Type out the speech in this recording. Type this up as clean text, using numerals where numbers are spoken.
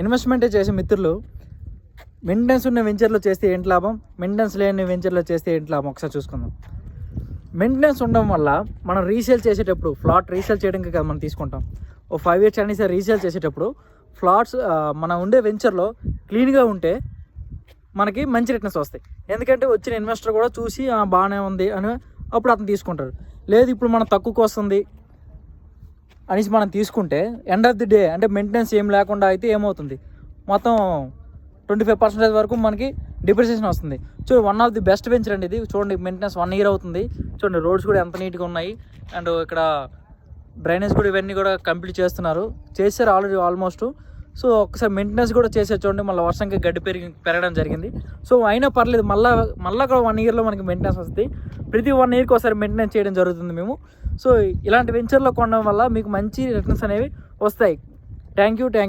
ఇన్వెస్ట్మెంటే చేసే మిత్రులు మెయింటెనెన్స్ ఉన్న వెంచర్లో చేస్తే ఏంటి లాభం, మెయింటెనెన్స్ లేని వెంచర్లో చేస్తే ఏంటి లాభం ఒకసారి చూసుకుందాం. మెయింటెనెన్స్ ఉండడం వల్ల మనం రీసేల్ చేసేటప్పుడు, ఫ్లాట్ రీసేల్ చేయడానికి కదా మనం తీసుకుంటాం, ఓ 5 years అని సార్ రీసేల్ చేసేటప్పుడు ఫ్లాట్స్ మనం ఉండే వెంచర్లో క్లీన్గా ఉంటే మనకి మంచి రిటర్న్స్ వస్తాయి. ఎందుకంటే వచ్చిన ఇన్వెస్టర్ కూడా చూసి బాగానే ఉంది అని అప్పుడు అతను తీసుకుంటారు. లేదు ఇప్పుడు మనం తక్కువకు వస్తుంది అనేసి మనం తీసుకుంటే ఎండ్ ఆఫ్ ది డే అంటే మెయింటెనెన్స్ ఏం లేకుండా అయితే ఏమవుతుంది, మొత్తం 25% వరకు మనకి డిప్రిసియేషన్ వస్తుంది. చూడండి, one of the best venture అండి ఇది. చూడండి, మెయింటెనెన్స్ 1 year అవుతుంది. చూడండి, రోడ్స్ కూడా ఎంత నీట్గా ఉన్నాయి, అండ్ ఇక్కడ డ్రైనేజ్ కూడా ఇవన్నీ కూడా కంప్లీట్ చేశారు ఆల్రెడీ ఆల్మోస్ట్. సో ఒకసారి మెయింటెనెన్స్ కూడా చేసారు. చూడండి, మళ్ళీ వర్షంకి గడ్డి పెరగడం జరిగింది. సో అయినా పర్లేదు, మళ్ళీ కూడా 1 yearలో మనకి మెయింటెనెన్స్ వస్తుంది. ప్రతి 1 yearకి ఒకసారి మెయింటెనెన్స్ చేయడం జరుగుతుంది మేము. సో ఇలాంటి వెంచర్లో కొనడం వల్ల మీకు మంచి రిటర్న్స్ అనేవి వస్తాయి. Thank you.